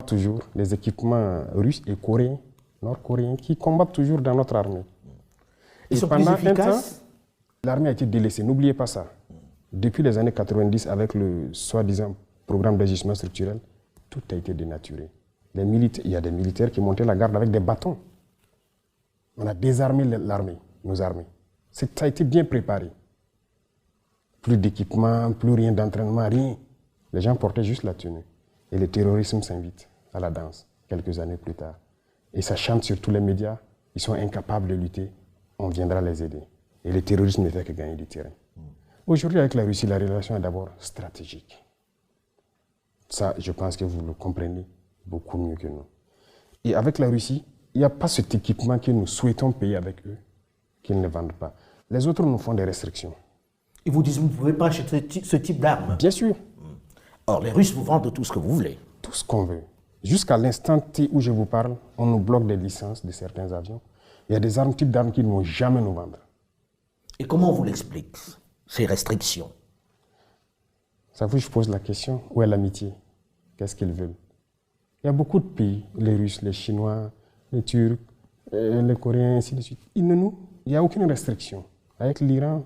toujours, les équipements russes et coréens, nord-coréens, qui combattent toujours dans notre armée. Ils sont plus efficaces? L'armée a été délaissée, n'oubliez pas ça. Depuis les années 90, avec le soi-disant programme d'ajustement structurel, tout a été dénaturé. Il y a des militaires qui montaient la garde avec des bâtons. On a désarmé l'armée, nos armées. Ça a été bien préparé. Plus d'équipement, plus rien d'entraînement, rien. Les gens portaient juste la tenue. Et le terrorisme s'invite à la danse, quelques années plus tard. Et ça chante sur tous les médias, ils sont incapables de lutter, on viendra les aider. Et le terrorisme ne fait que gagner du terrain. Aujourd'hui, avec la Russie, la relation est d'abord stratégique. Ça, je pense que vous le comprenez beaucoup mieux que nous. Et avec la Russie, il n'y a pas cet équipement que nous souhaitons payer avec eux, qu'ils ne vendent pas. Les autres nous font des restrictions. Ils vous disent que vous ne pouvez pas acheter ce type d'armes? Bien sûr. Or, les Russes vous vendent tout ce que vous voulez. Tout ce qu'on veut. Jusqu'à l'instant T où je vous parle, on nous bloque des licences de certains avions. Il y a des types d'armes qu'ils ne vont jamais nous vendre. Et comment on vous l'explique, ces restrictions? Ça vous, je pose la question, où est l'amitié? Qu'est-ce qu'ils veulent? Il y a beaucoup de pays, les Russes, les Chinois, les Turcs, les Coréens, ainsi de suite. Il n'y a aucune restriction. Avec l'Iran,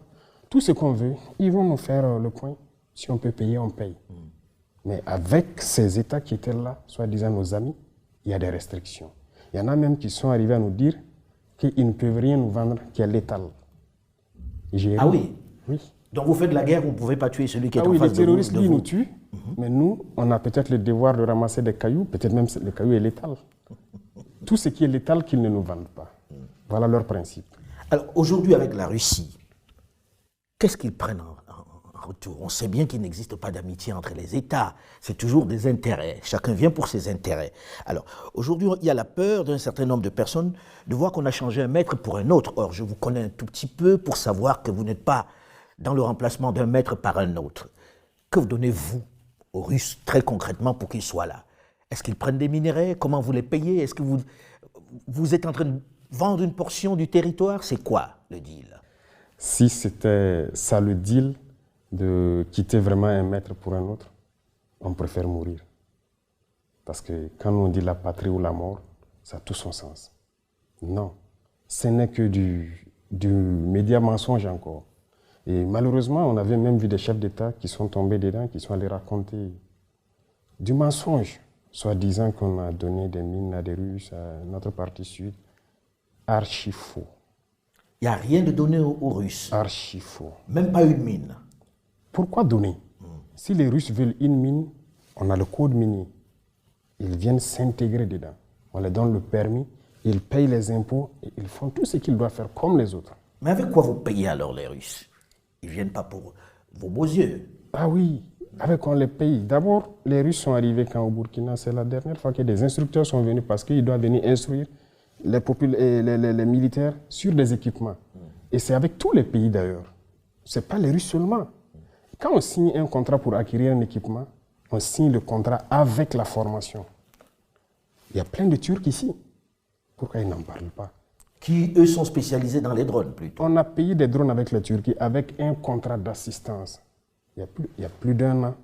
tout ce qu'on veut, ils vont nous faire le point. Si on peut payer, on paye. Mais avec ces États qui étaient là, soi-disant nos amis, il y a des restrictions. Il y en a même qui sont arrivés à nous dire qu'ils ne peuvent rien nous vendre qui est létal. Ah oui? Oui. Donc vous faites la guerre, vous ne pouvez pas tuer celui qui est en oui, face les de vous. terroristes, lui, nous tuent, mais nous, on a peut-être le devoir de ramasser des cailloux, peut-être même le caillou est létal. Tout ce qui est létal, qu'ils ne nous vendent pas. Voilà leur principe. Alors aujourd'hui, avec la Russie, qu'est-ce qu'ils prennent en retour? On sait bien qu'il n'existe pas d'amitié entre les États. C'est toujours des intérêts. Chacun vient pour ses intérêts. Alors, aujourd'hui, il y a la peur d'un certain nombre de personnes de voir qu'on a changé un maître pour un autre. Or, je vous connais un tout petit peu pour savoir que vous n'êtes pas dans le remplacement d'un maître par un autre. Que vous donnez-vous aux Russes, très concrètement, pour qu'ils soient là? Est-ce qu'ils prennent des minerais? Comment vous les payez? Est-ce que vous êtes en train de vendre une portion du territoire? C'est quoi le deal? Si c'était ça le deal, de quitter vraiment un maître pour un autre, on préfère mourir. Parce que quand on dit la patrie ou la mort, ça a tout son sens. Non, ce n'est que du média mensonge encore. Et malheureusement, on avait même vu des chefs d'État qui sont tombés dedans, qui sont allés raconter du mensonge, soi-disant qu'on a donné des mines à des Russes, à notre partie sud. Archi faux. Il n'y a rien de donné aux Russes? Archi faux. Même pas une mine? Pourquoi donner? Si les Russes veulent une mine, on a le code minier. Ils viennent s'intégrer dedans. On leur donne le permis, ils payent les impôts et ils font tout ce qu'ils doivent faire comme les autres. Mais avec quoi vous payez alors les Russes? Ils ne viennent pas pour vos beaux yeux. Ah oui, avec quoi on les paye? D'abord, les Russes sont arrivés quand au Burkina, c'est la dernière fois que des instructeurs sont venus parce qu'ils doivent venir instruire les militaires sur des équipements. Et c'est avec tous les pays d'ailleurs. Ce n'est pas les Russes seulement. Quand on signe un contrat pour acquérir un équipement, on signe le contrat avec la formation. Il y a plein de Turcs ici. Pourquoi ils n'en parlent pas? Qui, eux, sont spécialisés dans les drones, plutôt. On a payé des drones avec la Turquie, avec un contrat d'assistance. Il y a plus d'un an.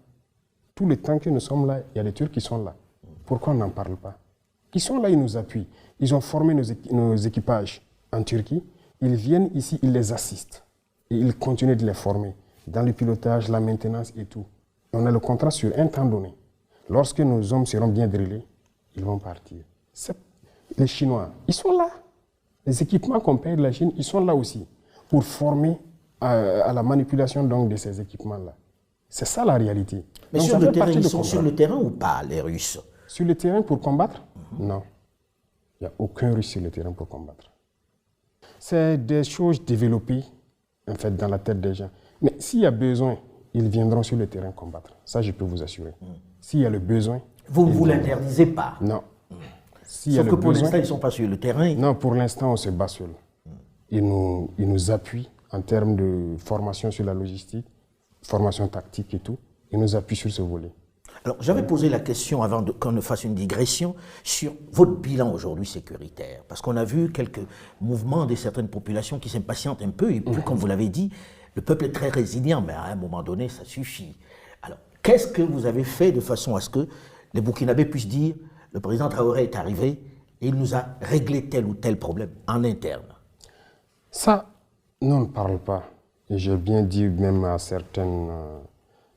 Tout le temps que nous sommes là, il y a des Turcs qui sont là. Pourquoi on n'en parle pas? Ils sont là, ils nous appuient. Ils ont formé nos équipages en Turquie. Ils viennent ici, ils les assistent. Et ils continuent de les former dans le pilotage, la maintenance et tout. Et on a le contrat sur un temps donné. Lorsque nos hommes seront bien drillés, ils vont partir. Les Chinois, ils sont là. Les équipements qu'on paye de la Chine, ils sont là aussi pour former à la manipulation donc, de ces équipements-là. C'est ça la réalité. Mais donc, sur le terrain, ils sont sur le terrain ou pas, les Russes? Sur le terrain pour combattre? Non. Il n'y a aucun Russe sur le terrain pour combattre. C'est des choses développées en fait, dans la tête des gens. Mais s'il y a besoin, ils viendront sur le terrain combattre. Ça, je peux vous assurer. S'il y a le besoin... Vous ne vous l'interdisez pas? Non. Sauf que pour l'instant, ils ne sont pas sur le terrain. Non, pour l'instant, on se bat seul. Ils nous appuient en termes de formation sur la logistique, formation tactique et tout. Ils nous appuient sur ce volet. Alors, j'avais posé la question, avant qu'on ne fasse une digression, sur votre bilan aujourd'hui sécuritaire. Parce qu'on a vu quelques mouvements de certaines populations qui s'impatientent un peu. Et puis, comme vous l'avez dit, le peuple est très résilient, mais à un moment donné, ça suffit. Alors, qu'est-ce que vous avez fait de façon à ce que les Burkinabés puissent dire le président Traoré est arrivé et il nous a réglé tel ou tel problème en interne. Ça, nous on ne parle pas. Et j'ai bien dit même à certains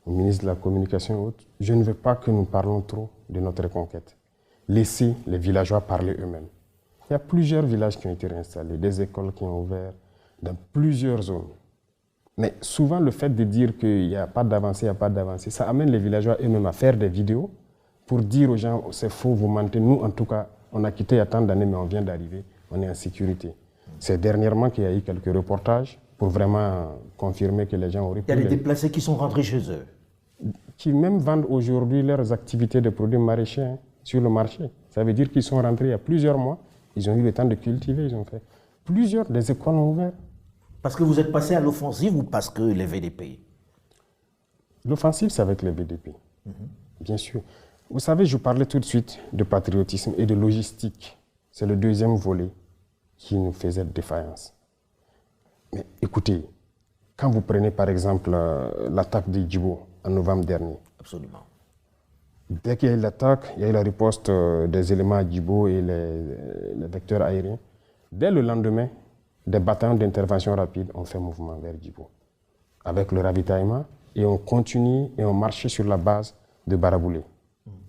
ministres de la Communication et autres, je ne veux pas que nous parlons trop de notre reconquête. Laissez les villageois parler eux-mêmes. Il y a plusieurs villages qui ont été réinstallés, des écoles qui ont ouvert dans plusieurs zones. Mais souvent, le fait de dire qu'il n'y a pas d'avancée, ça amène les villageois eux-mêmes à faire des vidéos pour dire aux gens, c'est faux, vous mentez. Nous, en tout cas, on a quitté il y a tant d'années, mais on vient d'arriver, on est en sécurité. C'est dernièrement qu'il y a eu quelques reportages pour vraiment confirmer que les gens auraient pu... Il y a des déplacés qui sont rentrés chez eux. Qui même vendent aujourd'hui leurs activités de produits maraîchers sur le marché. Ça veut dire qu'ils sont rentrés il y a plusieurs mois, ils ont eu le temps de cultiver, ils ont fait plusieurs, des écoles ont ouvert. Parce que vous êtes passé à l'offensive ou parce que les VDP? L'offensive, c'est avec les VDP, bien sûr. Vous savez, je parlais tout de suite de patriotisme et de logistique. C'est le deuxième volet qui nous faisait défaillance. Mais écoutez, quand vous prenez par exemple l'attaque de Djibo en novembre dernier. Absolument. Dès qu'il y a eu l'attaque, il y a eu la riposte des éléments à Djibo et les vecteurs aériens. Dès le lendemain, des bataillons d'intervention rapide ont fait mouvement vers Djibo, avec le ravitaillement, et on continue et on marchait sur la base de Baraboulé,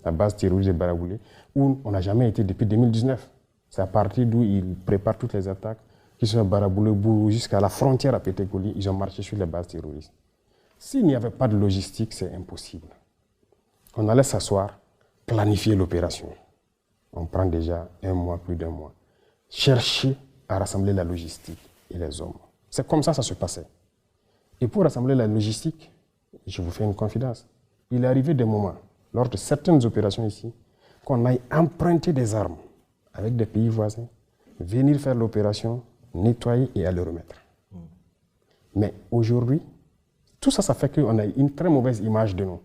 la base terroriste de Baraboulé, où on n'a jamais été depuis 2019. C'est à partir d'où ils préparent toutes les attaques, qui sont à Baraboulé, Bourou, jusqu'à la frontière à Pétékouli, ils ont marché sur les bases terroristes. S'il n'y avait pas de logistique, c'est impossible. On allait s'asseoir, planifier l'opération. On prend déjà un mois, plus d'un mois. Chercher à rassembler la logistique et les hommes. C'est comme ça se passait. Et pour rassembler la logistique, je vous fais une confidence. Il est arrivé des moments, lors de certaines opérations ici, qu'on aille emprunter des armes avec des pays voisins, venir faire l'opération, nettoyer et aller remettre. Mais aujourd'hui, tout ça, ça fait qu'on a une très mauvaise image de nous.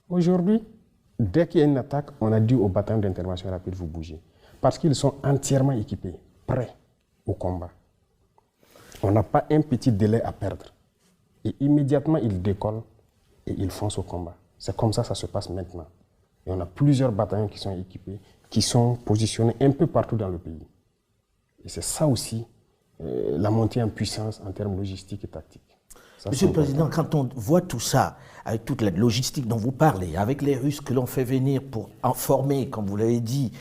Aujourd'hui, dès qu'il y a une attaque, on a dit aux bataillons d'intervention rapide, vous bougez. Parce qu'ils sont entièrement équipés, prêts au combat. On n'a pas un petit délai à perdre. Et immédiatement, ils décollent et ils foncent au combat. C'est comme ça se passe maintenant. Et on a plusieurs bataillons qui sont équipés, qui sont positionnés un peu partout dans le pays. Et c'est ça aussi, la montée en puissance en termes logistiques et tactiques. Ça, Monsieur le Président, quand on voit tout ça, avec toute la logistique dont vous parlez, avec les Russes que l'on fait venir pour en former, comme vous l'avez dit,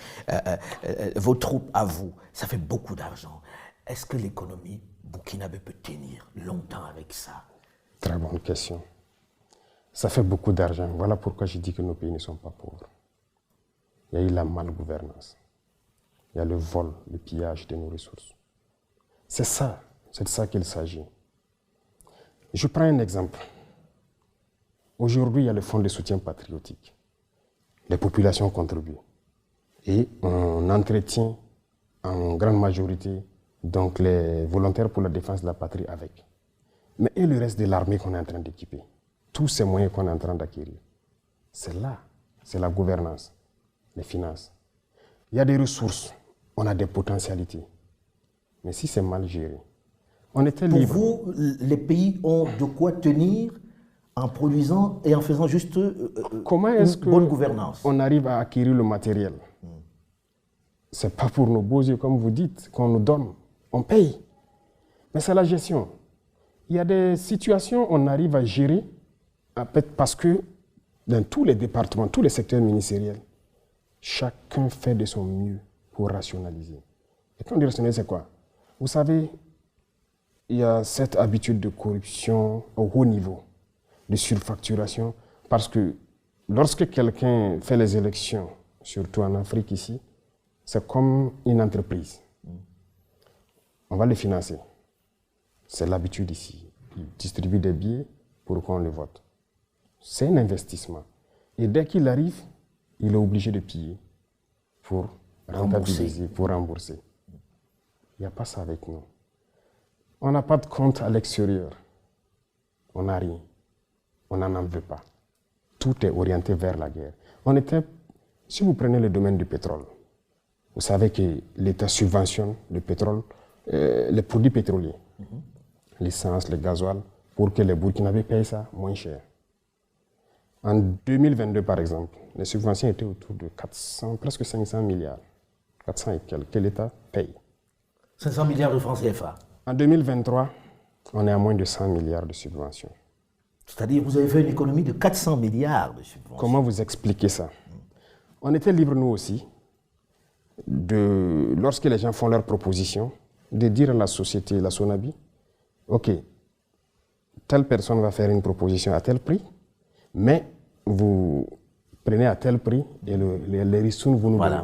vos troupes à vous, ça fait beaucoup d'argent. Est-ce que l'économie burkinabé peut tenir longtemps avec ça? Très bonne question. Ça fait beaucoup d'argent. Voilà pourquoi je dis que nos pays ne sont pas pauvres. Il y a eu la malgouvernance. Il y a le vol, le pillage de nos ressources. C'est de ça qu'il s'agit. Je prends un exemple. Aujourd'hui, il y a le fonds de soutien patriotique. Les populations contribuent. Et on entretient en grande majorité donc les volontaires pour la défense de la patrie avec. Mais et le reste de l'armée qu'on est en train d'équiper? Tous ces moyens qu'on est en train d'acquérir. C'est là, c'est la gouvernance, les finances. Il y a des ressources, on a des potentialités. Mais si c'est mal géré, on était libre. Pour vous, les pays ont de quoi tenir en produisant et en faisant juste Comment est-ce une bonne gouvernance? On arrive à acquérir le matériel? C'est pas pour nos beaux yeux, comme vous dites, qu'on nous donne. On paye. Mais c'est la gestion. Il y a des situations où on arrive à gérer parce que dans tous les départements, tous les secteurs ministériels, chacun fait de son mieux pour rationaliser. Et quand on dit rationaliser, c'est quoi? Vous savez, il y a cette habitude de corruption au haut niveau, de surfacturation, parce que lorsque quelqu'un fait les élections, surtout en Afrique ici, c'est comme une entreprise. On va les financer. C'est l'habitude ici. Ils distribuent des billets pour qu'on les vote. C'est un investissement. Et dès qu'il arrive, il est obligé de payer pour rentabiliser, pour rembourser. Il n'y a pas ça avec nous. On n'a pas de compte à l'extérieur. On n'a rien. On n'en veut pas. Tout est orienté vers la guerre. Si vous prenez le domaine du pétrole, vous savez que l'État subventionne le pétrole, les produits pétroliers, l'essence, le gasoil, pour que les Burkinabés payent ça moins cher. En 2022, par exemple, les subventions étaient autour de 400, presque 500 milliards. 400 et quelques. Quel État paye? 500 milliards de francs CFA. En 2023, on est à moins de 100 milliards de subventions. C'est-à-dire vous avez fait une économie de 400 milliards de subventions. Comment vous expliquez ça? On était libres, nous aussi, lorsque les gens font leurs propositions, de dire à la société, la Sonabi, OK, telle personne va faire une proposition à tel prix, mais vous prenez à tel prix et les ristournes, vous nous donnez.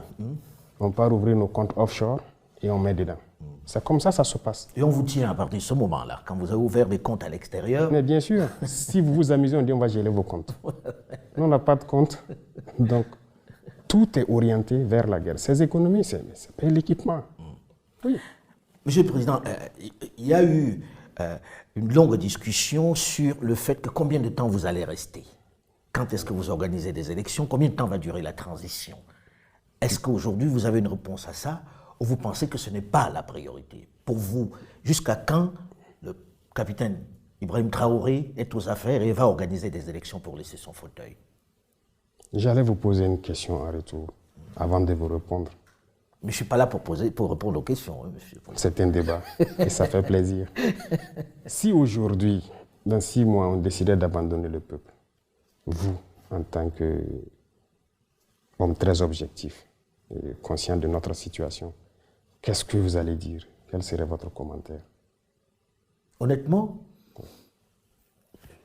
On part ouvrir nos comptes offshore et on met dedans. C'est comme ça se passe. Et on vous tient à partir de ce moment-là, quand vous avez ouvert des comptes à l'extérieur. Mais bien sûr, si vous vous amusez, on dit on va geler vos comptes. Nous, on n'a pas de compte. Donc, tout est orienté vers la guerre. Ces économies, c'est l'équipement. Oui. Monsieur le Président, il y a eu une longue discussion sur le fait que combien de temps vous allez rester. Quand est-ce que vous organisez des élections? Combien de temps va durer la transition? Est-ce qu'aujourd'hui, vous avez une réponse à ça ou vous pensez que ce n'est pas la priorité? Pour vous, jusqu'à quand le capitaine Ibrahim Traoré est aux affaires et va organiser des élections pour laisser son fauteuil? J'allais vous poser une question en retour, avant de vous répondre. Mais je ne suis pas là pour répondre aux questions, hein, monsieur. C'est un débat et ça fait plaisir. Si aujourd'hui, dans 6 mois, on décidait d'abandonner le peuple, vous, en tant qu'homme très objectif et conscient de notre situation, qu'est-ce que vous allez dire? Quel serait votre commentaire? Honnêtement,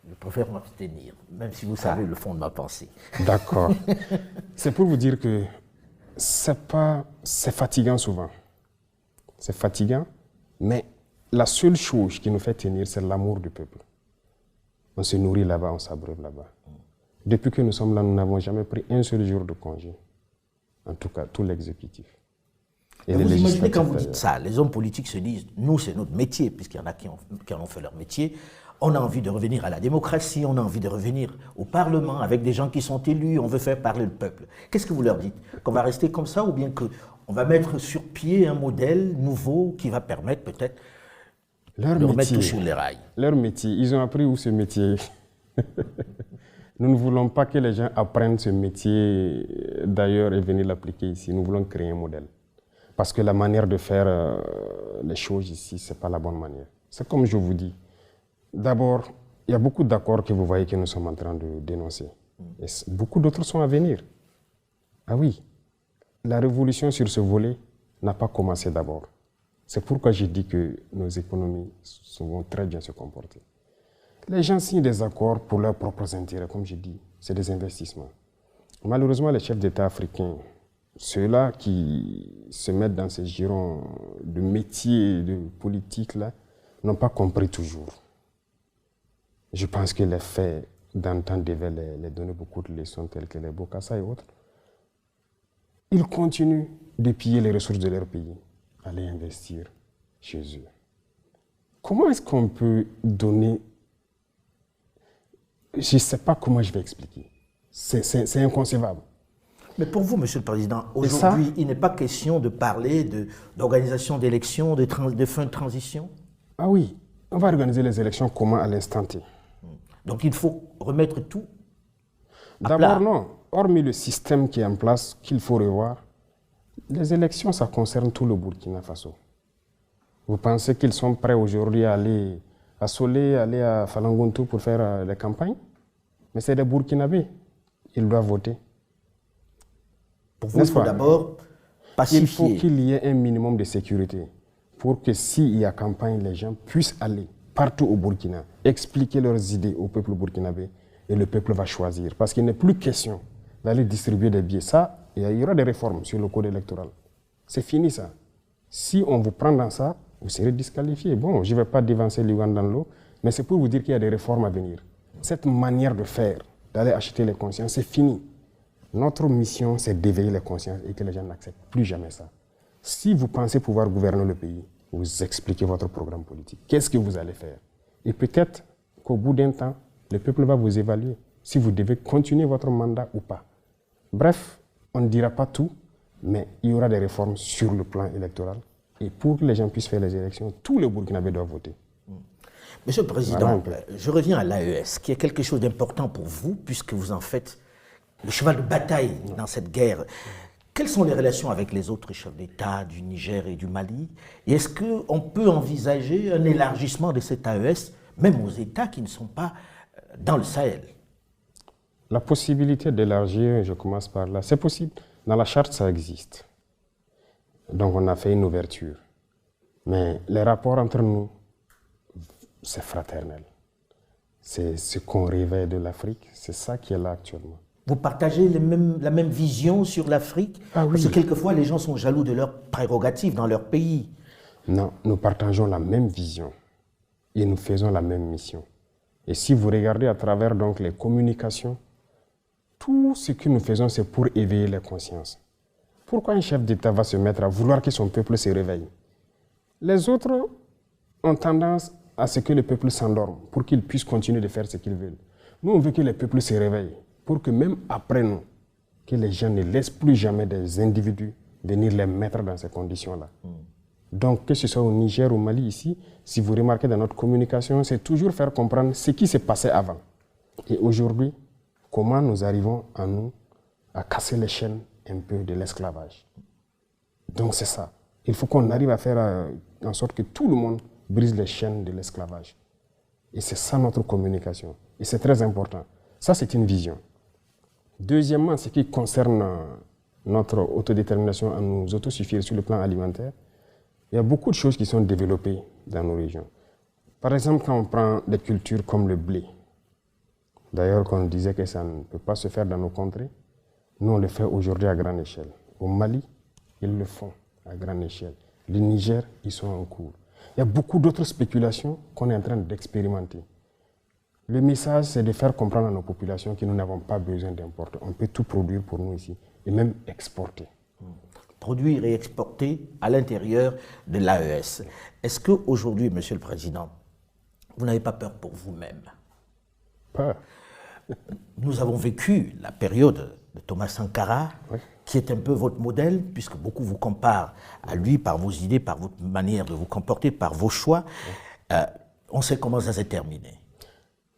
je préfère m'abstenir, même si vous savez le fond de ma pensée. D'accord. C'est pour vous dire que c'est fatigant souvent. C'est fatigant, mais la seule chose qui nous fait tenir, c'est l'amour du peuple. On se nourrit là-bas, on s'abreuve là-bas. Depuis que nous sommes là, nous n'avons jamais pris un seul jour de congé. En tout cas, tout l'exécutif. Et vous imaginez quand vous dites ça, les hommes politiques se disent, nous c'est notre métier, puisqu'il y en a qui en ont fait leur métier, on a envie de revenir à la démocratie, on a envie de revenir au Parlement avec des gens qui sont élus, on veut faire parler le peuple. Qu'est-ce que vous leur dites? Qu'on va rester comme ça ou bien qu'on va mettre sur pied un modèle nouveau qui va permettre peut-être de remettre tout sur les rails? Leur métier, ils ont appris où ce métier? Nous ne voulons pas que les gens apprennent ce métier d'ailleurs et venir l'appliquer ici. Nous voulons créer un modèle. Parce que la manière de faire les choses ici, ce n'est pas la bonne manière. C'est comme je vous dis. D'abord, il y a beaucoup d'accords que vous voyez que nous sommes en train de dénoncer. Et beaucoup d'autres sont à venir. Ah oui, la révolution sur ce volet n'a pas commencé d'abord. C'est pourquoi j'ai dit que nos économies vont très bien se comporter. Les gens signent des accords pour leurs propres intérêts, comme je dis, c'est des investissements. Malheureusement, les chefs d'État africains, ceux-là qui se mettent dans ces girons de métiers, de politique, là, n'ont pas compris toujours. Je pense que les faits d'antan devaient les donner beaucoup de leçons, telles que les Bokassa et autres. Ils continuent de piller les ressources de leur pays, aller investir chez eux. Comment est-ce qu'on peut donner... Je ne sais pas comment je vais expliquer. C'est inconcevable. Mais pour vous, Monsieur le Président, aujourd'hui, il n'est pas question de parler d'organisation d'élections, de fin de transition? Ah oui, on va organiser les élections comment à l'instant T? Donc il faut remettre tout à plat. D'abord non, hormis le système qui est en place, qu'il faut revoir, les élections, ça concerne tout le Burkina Faso. Vous pensez qu'ils sont prêts aujourd'hui à aller à Solé, aller à Falangontou pour faire les campagnes? Mais c'est des Burkinabés, ils doivent voter. Pour vous, il faut d'abord pacifier. Il faut qu'il y ait un minimum de sécurité pour que s'il y a campagne, les gens puissent aller partout au Burkina, expliquer leurs idées au peuple burkinabé et le peuple va choisir. Parce qu'il n'est plus question d'aller distribuer des billets. Ça, il y aura des réformes sur le code électoral. C'est fini ça. Si on vous prend dans ça, vous serez disqualifié. Bon, je ne vais pas dévancer l'Ouganda dans l'eau, mais c'est pour vous dire qu'il y a des réformes à venir. Cette manière de faire, d'aller acheter les consciences, c'est fini. Notre mission, c'est d'éveiller les consciences et que les gens n'acceptent plus jamais ça. Si vous pensez pouvoir gouverner le pays, vous expliquez votre programme politique. Qu'est-ce que vous allez faire? Et peut-être qu'au bout d'un temps, le peuple va vous évaluer si vous devez continuer votre mandat ou pas. Bref, on ne dira pas tout, mais il y aura des réformes sur le plan électoral. Et pour que les gens puissent faire les élections, tous les Burkinabés doivent voter. Monsieur le Président, Voilà un peu. je reviens à l'AES, qui est quelque chose d'important pour vous, puisque vous en faites le cheval de bataille dans cette guerre. Quelles sont les relations avec les autres chefs d'État du Niger et du Mali? Et est-ce qu'on peut envisager un élargissement de cette AES, même aux États qui ne sont pas dans le Sahel? La possibilité d'élargir, je commence par là, c'est possible. Dans la charte, ça existe. Donc on a fait une ouverture. Mais les rapports entre nous, c'est fraternel. C'est ce qu'on réveille de l'Afrique, c'est ça qui est là actuellement. Vous partagez la même vision sur l'Afrique? Ah oui. Parce que quelquefois, les gens sont jaloux de leurs prérogatives dans leur pays. Non, nous partageons la même vision et nous faisons la même mission. Et si vous regardez à travers donc les communications, tout ce que nous faisons, c'est pour éveiller les consciences. Pourquoi un chef d'État va se mettre à vouloir que son peuple se réveille? Les autres ont tendance à ce que le peuple s'endorme pour qu'il puisse continuer de faire ce qu'il veut. Nous, on veut que les peuples se réveillent pour que même après nous, que les gens ne laissent plus jamais des individus venir les mettre dans ces conditions-là. Donc, que ce soit au Niger ou au Mali ici, si vous remarquez dans notre communication, c'est toujours faire comprendre ce qui s'est passé avant. Et aujourd'hui, comment nous arrivons à casser les chaînes un peu de l'esclavage. Donc c'est ça. Il faut qu'on arrive à faire en sorte que tout le monde brise les chaînes de l'esclavage. Et c'est ça notre communication. Et c'est très important. Ça, c'est une vision. Deuxièmement, ce qui concerne notre autodétermination à nous autosuffire sur le plan alimentaire, il y a beaucoup de choses qui sont développées dans nos régions. Par exemple, quand on prend des cultures comme le blé, d'ailleurs, qu'on disait que ça ne peut pas se faire dans nos contrées, nous, on le fait aujourd'hui à grande échelle. Au Mali, ils le font à grande échelle. Le Niger, ils sont en cours. Il y a beaucoup d'autres spéculations qu'on est en train d'expérimenter. Le message, c'est de faire comprendre à nos populations que nous n'avons pas besoin d'importer. On peut tout produire pour nous ici et même exporter. Produire et exporter à l'intérieur de l'AES. Est-ce qu'aujourd'hui, Monsieur le Président, vous n'avez pas peur pour vous-même? Peur. Nous avons vécu la période de Thomas Sankara, Oui. qui est un peu votre modèle, puisque beaucoup vous comparent à lui par vos idées, par votre manière de vous comporter, par vos choix. On sait comment ça s'est terminé.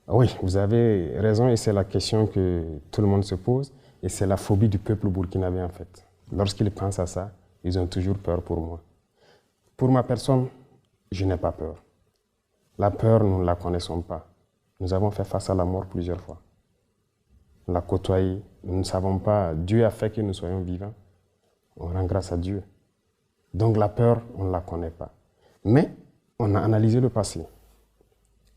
Oui, vous avez raison et c'est la question que tout le monde se pose et c'est la phobie du peuple burkinabé en fait. Lorsqu'ils pensent à ça, ils ont toujours peur pour moi. Pour ma personne, je n'ai pas peur. La peur, nous ne la connaissons pas. Nous avons fait face à la mort plusieurs fois. On l'a côtoyé, nous ne savons pas, Dieu a fait que nous soyons vivants. On rend grâce à Dieu. Donc la peur, on ne la connaît pas. Mais on a analysé le passé.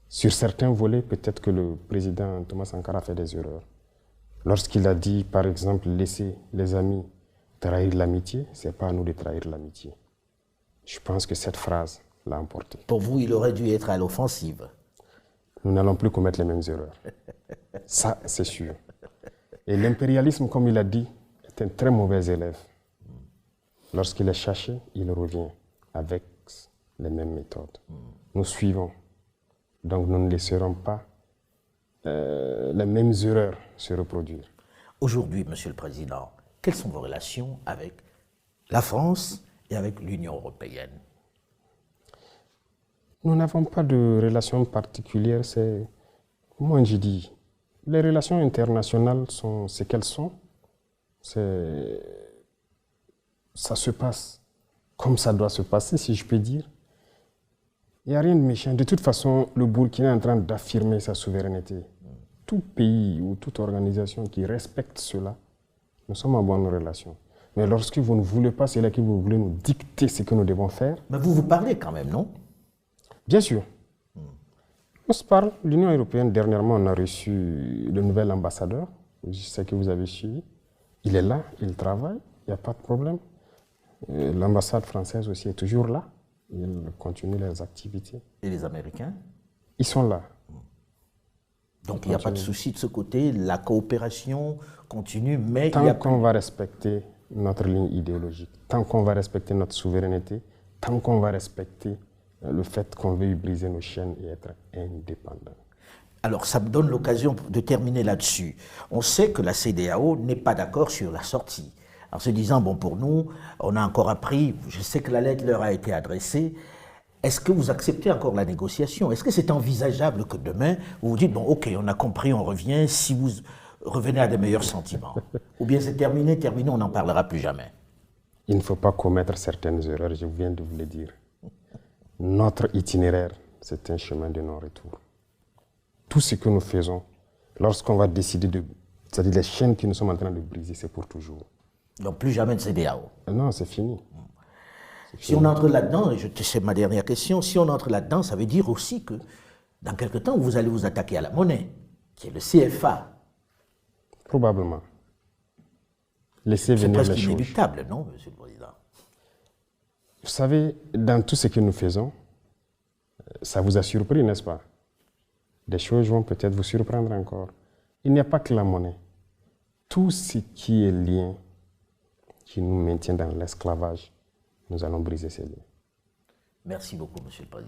Sur certains volets, peut-être que le président Thomas Sankara a fait des erreurs. Lorsqu'il a dit, par exemple, laisser les amis trahir l'amitié, ce n'est pas à nous de trahir l'amitié. Je pense que cette phrase l'a emporté. Pour vous, il aurait dû être à l'offensive. Nous n'allons plus commettre les mêmes erreurs. Ça, c'est sûr. Et l'impérialisme, comme il a dit, est un très mauvais élève. Lorsqu'il est cherché, il revient avec les mêmes méthodes. Nous suivons. Donc nous ne laisserons pas les mêmes erreurs se reproduire. Aujourd'hui, Monsieur le Président, quelles sont vos relations avec la France et avec l'Union européenne? Nous n'avons pas de relations particulières. Moi, je dis, les relations internationales sont ce qu'elles sont. Ça se passe comme ça doit se passer, si je peux dire. Il n'y a rien de méchant. De toute façon, le Burkina est en train d'affirmer sa souveraineté. Tout pays ou toute organisation qui respecte cela, nous sommes en bonne relation. Mais lorsque vous ne voulez pas, c'est là que vous voulez nous dicter ce que nous devons faire. Mais vous vous parlez quand même, non? Bien sûr. On se parle. L'Union européenne, dernièrement, on a reçu le nouvel ambassadeur. Je sais que vous avez suivi. Il est là, il travaille, il n'y a pas de problème. L'ambassade française aussi est toujours là. Ils continuent leurs activités. Et les Américains? Ils sont là. Donc il n'y a pas de souci de ce côté, la coopération continue, mais tant qu'on va respecter notre ligne idéologique, tant qu'on va respecter notre souveraineté, tant qu'on va respecter le fait qu'on veuille briser nos chaînes et être indépendant. Alors ça me donne l'occasion de terminer là-dessus. On sait que la CEDEAO n'est pas d'accord sur la sortie. En se disant, bon, pour nous, on a encore appris, je sais que la lettre leur a été adressée. est-ce que vous acceptez encore la négociation? Est-ce que c'est envisageable que demain, vous vous dites, bon, ok, on a compris, on revient, si vous revenez à des meilleurs sentiments? Ou bien c'est terminé, on n'en parlera plus jamais? Il ne faut pas commettre certaines erreurs, je viens de vous le dire. Notre itinéraire, c'est un chemin de non-retour. Tout ce que nous faisons, lorsqu'on va décider de... C'est-à-dire les chaînes que nous sommes en train de briser, c'est pour toujours. Donc plus jamais de CEDEAO. Non, c'est fini. Si on entre là-dedans, et c'est ma dernière question, si on entre là-dedans, ça veut dire aussi que dans quelque temps, vous allez vous attaquer à la monnaie, qui est le CFA. Probablement. Laissez venir les choses. C'est presque inéluctable, non, Monsieur le Président? Vous savez, dans tout ce que nous faisons, ça vous a surpris, n'est-ce pas? Des choses vont peut-être vous surprendre encore. Il n'y a pas que la monnaie. Tout ce qui est lien, qui nous maintient dans l'esclavage, nous allons briser ces liens. Merci beaucoup, Monsieur le Président.